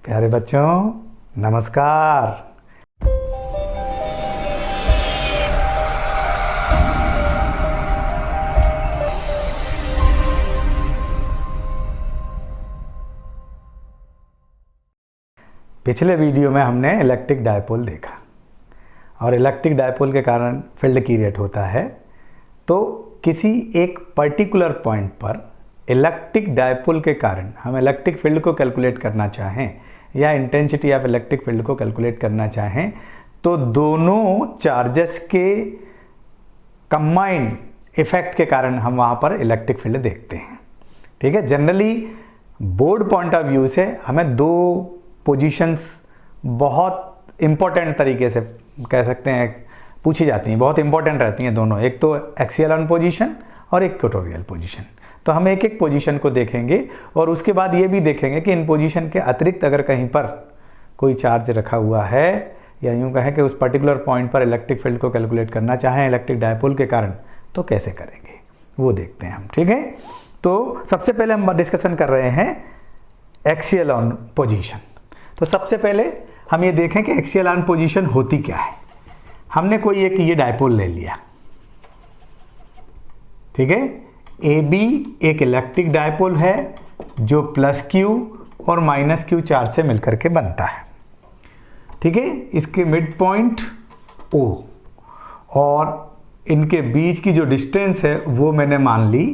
प्यारे बच्चों नमस्कार। पिछले वीडियो में हमने इलेक्ट्रिक डायपोल देखा और इलेक्ट्रिक डायपोल के कारण फील्ड क्रिएट होता है। तो किसी एक पर्टिकुलर पॉइंट पर इलेक्ट्रिक डायपोल के कारण हम इलेक्ट्रिक फील्ड को कैलकुलेट करना चाहें या इंटेंसिटी ऑफ इलेक्ट्रिक फील्ड को कैलकुलेट करना चाहें तो दोनों चार्जेस के कंबाइंड इफेक्ट के कारण हम वहाँ पर इलेक्ट्रिक फील्ड देखते हैं। ठीक है, generally board point of view से हमें दो पोजीशंस बहुत इंपॉर्टेंट तरीके से कह सकते हैं पूछी जाती हैं, बहुत इंपॉर्टेंट रहती हैं दोनों, एक तो एक्सियल ऑन पोजीशन और एक इक्वेटोरियल पोजीशन। तो हम एक एक पोजीशन को देखेंगे और उसके बाद ये भी देखेंगे कि इन पोजीशन के अतिरिक्त अगर कहीं पर कोई चार्ज रखा हुआ है या यूँ कहें कि उस पर्टिकुलर पॉइंट पर इलेक्ट्रिक फील्ड को कैलकुलेट करना चाहें इलेक्ट्रिक डायपोल के कारण तो कैसे करेंगे वो देखते हैं हम। ठीक है, तो सबसे पहले हम डिस्कशन कर रहे हैं एक्सियल ऑन पोजीशन। तो सबसे पहले हम ये देखें कि एक्सियल ऑन पोजीशन होती क्या है। हमने कोई एक ये डायपोल ले लिया, ठीक है, ए बी एक इलेक्ट्रिक डायपोल है जो प्लस क्यू और माइनस क्यू चार्ज से मिलकर के बनता है। ठीक है, इसके मिड पॉइंट ओ और इनके बीच की जो डिस्टेंस है वो मैंने मान ली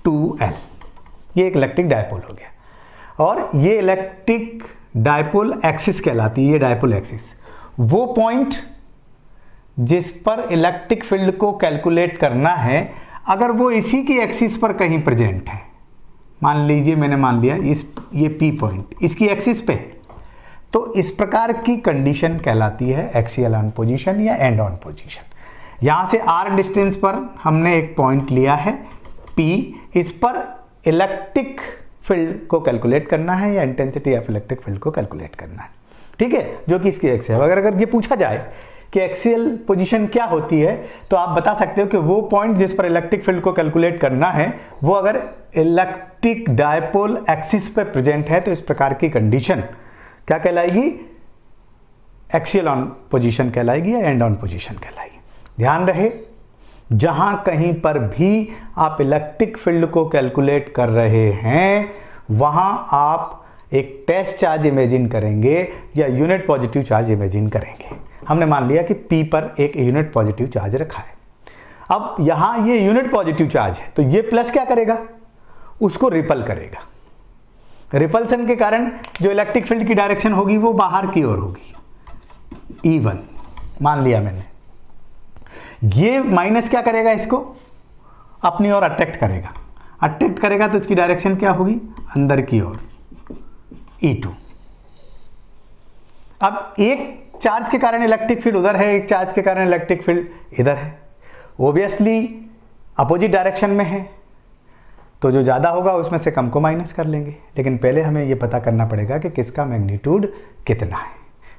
2L। ये एक इलेक्ट्रिक डायपोल हो गया और ये इलेक्ट्रिक डायपोल एक्सिस कहलाती है। ये डायपोल एक्सिस वो पॉइंट जिस पर इलेक्ट्रिक फील्ड को कैलकुलेट करना है, अगर वो इसी की एक्सिस पर कहीं प्रेजेंट है, मान लीजिए मैंने मान लिया ये P पॉइंट इसकी एक्सिस पे है, तो इस प्रकार की कंडीशन कहलाती है एक्सियल ऑन पोजीशन या एंड ऑन पोजीशन। यहाँ से R डिस्टेंस पर हमने एक पॉइंट लिया है P, इस पर इलेक्ट्रिक फील्ड को कैलकुलेट करना है या इंटेंसिटी ऑफ इलेक्ट्रिक फील्ड को कैलकुलेट करना है। ठीक है, जो कि इसकी एक्सिस है। अगर ये पूछा जाए कि एक्सियल पोजीशन क्या होती है तो आप बता सकते हो कि वो पॉइंट जिस पर इलेक्ट्रिक फील्ड को कैलकुलेट करना है वो अगर इलेक्ट्रिक डायपोल एक्सिस पे प्रेजेंट है तो इस प्रकार की कंडीशन क्या कहलाएगी, एक्सियल ऑन पोजीशन कहलाएगी या एंड ऑन पोजीशन कहलाएगी। ध्यान रहे, जहां कहीं पर भी आप इलेक्ट्रिक फील्ड को कैलकुलेट कर रहे हैं वहां आप एक टेस्ट चार्ज इमेजिन करेंगे या यूनिट पॉजिटिव चार्ज इमेजिन करेंगे। हमने मान लिया कि P पर एक यूनिट पॉजिटिव चार्ज रखा है। अब यहां ये यूनिट पॉजिटिव चार्ज है तो ये प्लस क्या करेगा, उसको रिपल करेगा। रिपल्सन के कारण जो इलेक्ट्रिक फील्ड की डायरेक्शन होगी वो बाहर की ओर होगी, E1 मान लिया मैंने। ये माइनस क्या करेगा, इसको अपनी ओर अट्रैक्ट करेगा। अट्रैक्ट करेगा तो इसकी डायरेक्शन क्या होगी, अंदर की ओर, E2। अब एक चार्ज के कारण इलेक्ट्रिक फील्ड उधर है, एक चार्ज के कारण इलेक्ट्रिक फील्ड इधर है, ओबियसली अपोजिट डायरेक्शन में है, तो जो ज़्यादा होगा उसमें से कम को माइनस कर लेंगे। लेकिन पहले हमें ये पता करना पड़ेगा कि किसका मैग्नीट्यूड कितना है।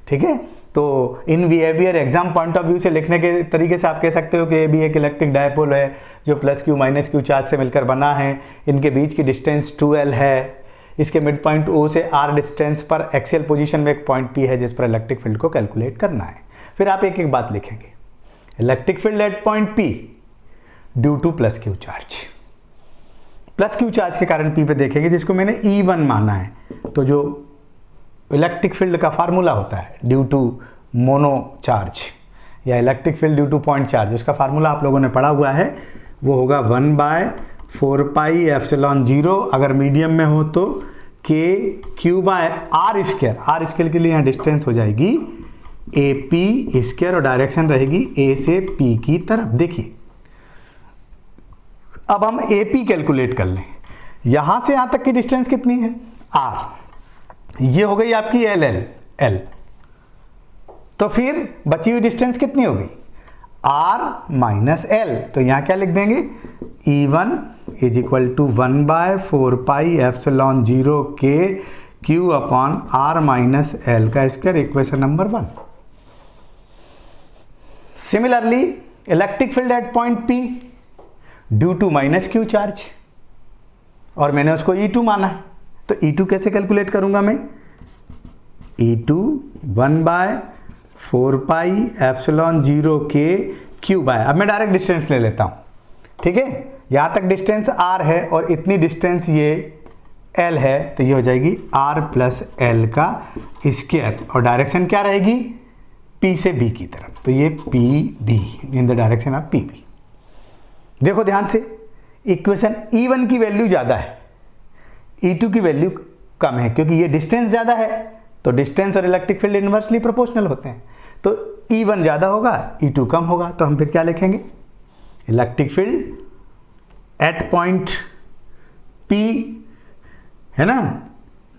ठीक है, तो in behaviour exam point of view से लिखने के तरीके से आप कह सकते हो कि ये भी एक इलेक्ट्रिक डायपोल है जो plus Q minus Q charge से मिलकर बना है। इनके बीच की डिस्टेंस 2L है। इसके मिड पॉइंट O से R डिस्टेंस पर एक्सियल पोजीशन में एक पॉइंट P है जिस पर इलेक्ट्रिक फील्ड को कैलकुलेट करना है। फिर आप एक एक बात लिखेंगे, electric field at point P due two plus Q charge. Plus Q charge के कारण P पे देखेंगे जिसको मैंने E1 माना है, तो जो इलेक्ट्रिक फील्ड का फार्मूला होता है ड्यू टू मोनो चार्ज या electric field due two point charge, उसका फार्मूला आप लोगों ने पढ़ा हुआ है, वो होगा 1/4 पाई एप्सिलॉन 0, अगर मीडियम में हो तो KQ/R स्क्वायर। R स्क्वायर के लिए यहाँ डिस्टेंस हो जाएगी AP स्क्वायर और डायरेक्शन रहेगी A से P की तरफ। देखिए अब हम AP कैलकुलेट कर लें, यहां से यहां तक की डिस्टेंस कितनी है, R, ये हो गई आपकी L। तो फिर बची हुई डिस्टेंस कितनी हो गई, R माइनस L। तो यहां क्या लिख देंगे, E1 is equal to 1/4 pi epsilon 0 KQ/R minus L का square, equation number 1। Similarly electric field at point P due to minus Q charge, और मैंने उसको E2 माना है, तो E2 कैसे कैलकुलेट करूंगा मैं, E2 1/4πε0k क्यू बाय, अब मैं डायरेक्ट डिस्टेंस ले लेता हूँ, ठीक है। यहाँ तक डिस्टेंस r है और इतनी डिस्टेंस ये l है, तो ये हो जाएगी r प्लस l का स्क्वायर, और डायरेक्शन क्या रहेगी, p से b की तरफ, तो ये pb in the direction of pb। देखो ध्यान से, इक्वेशन E1 की वैल्यू ज़्यादा है, E2 की वैल्यू कम है, क्योंकि ये डिस्टेंस ज़्यादा है, तो डिस्टेंस और इलेक्ट्रिक फील्ड इन्वर्सली प्रोपोर्शनल होते हैं, तो E1 ज़्यादा होगा, E2 कम होगा, तो हम फिर क्या लिखेंगे, electric field at point P, है ना,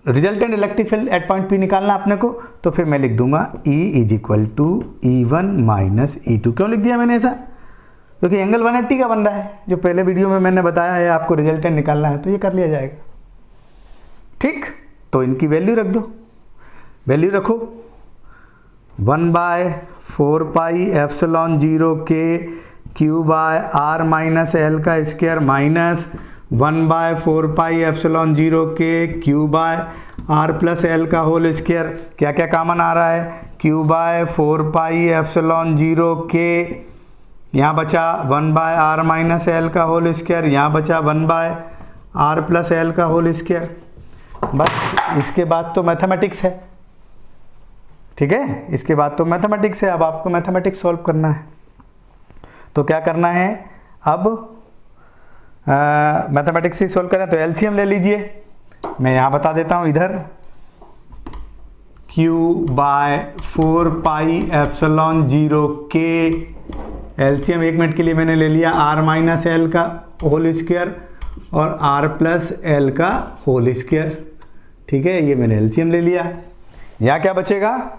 resultant electric field at point P निकालना अपने को, तो फिर मैं लिख दूंगा E is equal to E1 minus E2। क्यों लिख दिया मैंने ऐसा, क्योंकि एंगल 180 का बन रहा है, जो पहले वीडियो में मैंने बताया है, आपको रिजल्टेंट निकालना है तो ये कर लिया जाएगा, ठीक। तो इनकी वैल्यू रख दो, वैल्यू रखो 1/4πε0k Q by r minus L का square minus 1/4πε0k Q by r plus L का होल स्क्वायर। क्या क्या कॉमन आ रहा है, क्यू बाय 4πε0k, यहाँ बचा 1/r माइनस एल का होल स्क्वायर, यहाँ बचा 1/r प्लस एल का होल स्क्वायर। बस इसके बाद तो मैथमेटिक्स है, ठीक है, इसके बाद तो मैथमेटिक्स है। अब आपको मैथमेटिक्स सॉल्व करना है, तो क्या करना है, अब मैथमेटिक्स से सॉल्व करें तो एलसीएम ले लीजिए। मैं यहाँ बता देता हूँ, इधर Q bye 4πε0k, LCM 1 minute के लिए मैंने ले लिया r माइनस एल का होल स्क्वायर और r प्लस एल का होल स्क्वायर, ठीक है, ये मैंने एलसीएम ले लिया। यहाँ क्या बचेगा,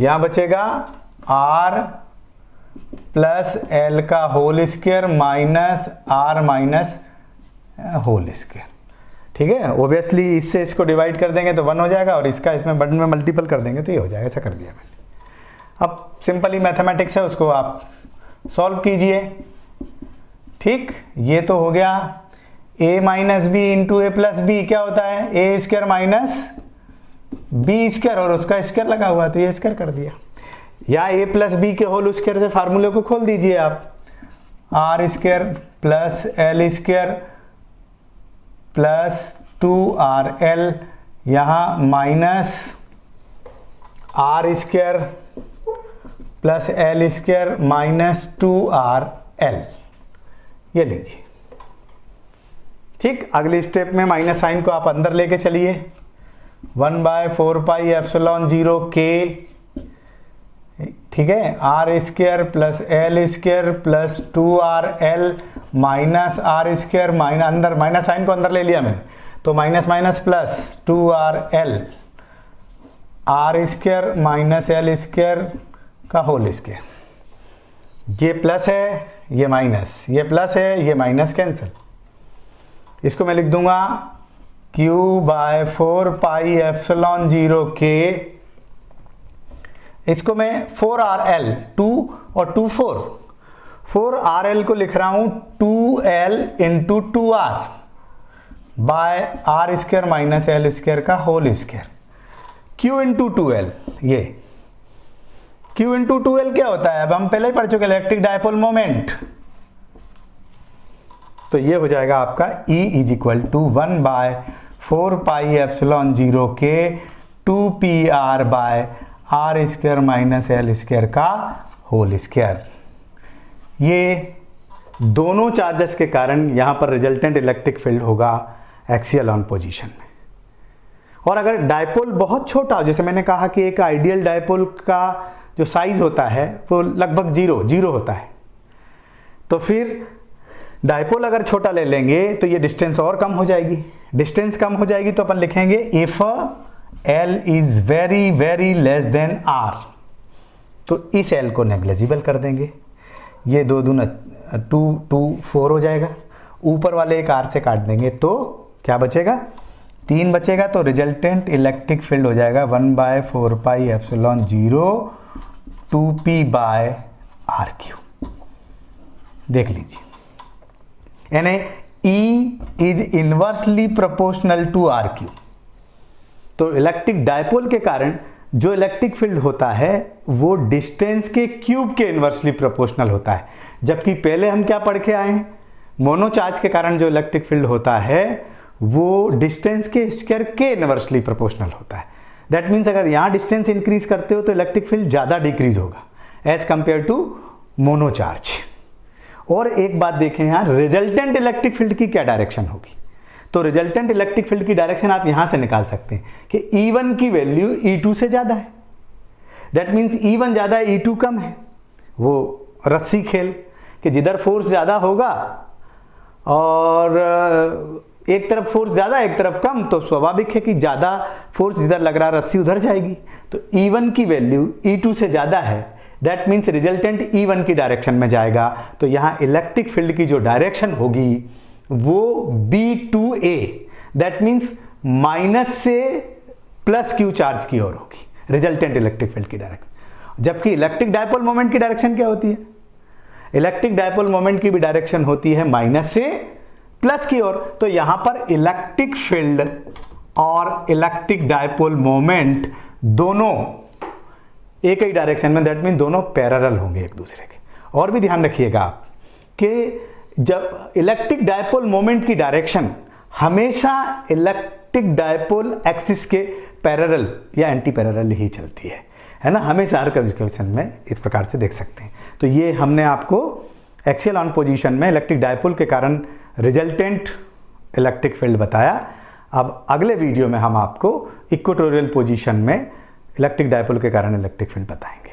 यहाँ बचेगा r प्लस एल का whole square minus r minus whole square, ठीक है। ओबियसली इससे इसको डिवाइड कर देंगे तो 1 हो जाएगा, और इसका इसमें बटन में मल्टीपल कर देंगे तो ये हो जाएगा, ऐसा कर दिया मैंने। अब सिंपली मैथमेटिक्स है, उसको आप सॉल्व कीजिए, ठीक। ये तो हो गया a minus B into A plus B, क्या होता है A square minus B square, और उसका स्क्वायर लगा हुआ तो ये स्क्वायर कर दिया। या ए प्लस बी के होल स्क्वायर से फार्मूले को खोल दीजिए आप, R square plus L square plus 2RL, यहाँ minus R square plus L square minus 2RL, ये लीजिए, ठीक। अगले स्टेप में माइनस साइन को आप अंदर लेके चलिए, 1/4πε0k, ठीक है, R square plus L square plus 2RL minus R square minus, अंदर माइनस साइन को अंदर ले लिया मैंने, तो minus minus plus 2RL, R square minus L square का होल स्क्वायर, ये प्लस है ये माइनस, ये प्लस है ये माइनस, कैंसिल। इसको मैं लिख दूंगा Q बाय 4πε0k, इसको मैं 4RL 2 और 2 4RL को लिख रहा हूं 2L into 2R by R square minus L square का whole square, Q into 2L, ये Q इंटू 2L क्या होता है, अब हम पहले ही पढ़ चुके, इलेक्ट्रिक डायपोल मोमेंट। तो ये हो जाएगा आपका E is equal to 1/4πε0k 2PR by R square minus L square का होल स्क्वायर। ये दोनों चार्जेस के कारण यहाँ पर रिजल्टेंट इलेक्ट्रिक फील्ड होगा एक्सियल ऑन पोजीशन में। और अगर डायपोल बहुत छोटा हो, जैसे मैंने कहा कि एक आइडियल डायपोल का जो साइज होता है वो लगभग जीरो होता है, तो फिर डायपोल अगर छोटा ले लेंगे तो ये डिस्टेंस और कम हो जाएगी। डिस्टेंस कम हो जाएगी तो अपन लिखेंगे if L is very very less than R, तो इस L को नेग्लिजिबल कर देंगे, ये 2 दूना 2 4 हो जाएगा, ऊपर वाले एक R से काट देंगे तो क्या बचेगा, 3 बचेगा, तो रिजल्टेंट इलेक्ट्रिक फील्ड हो जाएगा 1/4πε0 2p बाय RQ। देख लीजिए, यानी E is inversely proportional to RQ। तो इलेक्ट्रिक डायपोल के कारण जो इलेक्ट्रिक फील्ड होता है वो डिस्टेंस के क्यूब के इन्वर्सली प्रोपोर्शनल होता है, जबकि पहले हम क्या पढ़ के आए हैं, मोनो चार्ज के कारण जो इलेक्ट्रिक फील्ड होता है वो डिस्टेंस के स्क्वायर के इन्वर्सली प्रोपोर्शनल होता है। दैट मीन्स अगर यहाँ डिस्टेंस इंक्रीज करते हो तो इलेक्ट्रिक फील्ड ज़्यादा डिक्रीज होगा as compare to mono charge. और एक बात देखें यहाँ, रिजल्टेंट इलेक्ट्रिक फील्ड की क्या डायरेक्शन होगी, तो रिजल्टेंट इलेक्ट्रिक फील्ड की डायरेक्शन आप यहां से निकाल सकते हैं कि E1 की वैल्यू E2 से ज्यादा है। दैट मीन्स E1 ज्यादा है E2 कम है। वो रस्सी खेल कि जिधर फोर्स ज्यादा होगा और एक तरफ फोर्स ज्यादा एक तरफ कम, तो स्वाभाविक है कि ज्यादा फोर्स जिधर लग रहा रस्सी उधर जाएगी। तो E1 की वैल्यू E2 से ज्यादा है, दैट मीन्स रिजल्टेंट E1 की डायरेक्शन में जाएगा। तो यहां इलेक्ट्रिक फील्ड की जो डायरेक्शन होगी वो B2A, दैट मीन्स माइनस से प्लस Q चार्ज की ओर होगी, रिजल्टेंट इलेक्ट्रिक फील्ड की डायरेक्शन। जबकि इलेक्ट्रिक डायपोल मोमेंट की डायरेक्शन क्या होती है, इलेक्ट्रिक डायपोल मोमेंट की भी डायरेक्शन होती है माइनस से प्लस की ओर। तो यहां पर इलेक्ट्रिक फील्ड और इलेक्ट्रिक डायपोल मोमेंट दोनों एक ही डायरेक्शन में, दैट मीन दोनों पैरेलल होंगे एक दूसरे के। और भी ध्यान रखिएगा आप कि जब इलेक्ट्रिक डायपोल मोमेंट की डायरेक्शन हमेशा इलेक्ट्रिक डायपोल एक्सिस के पैरेलल या एंटी पैरेलल ही चलती है ना, हमेशा हर क्वेश्चन में इस प्रकार से देख सकते हैं। तो ये हमने आपको एक्सियल ऑन पोजीशन में इलेक्ट्रिक डायपोल के कारण रिजल्टेंट इलेक्ट्रिक फील्ड बताया। अब अगले वीडियो में हम आपको इक्वेटोरियल पोजीशन में इलेक्ट्रिक डायपोल के कारण इलेक्ट्रिक फील्ड बताएंगे।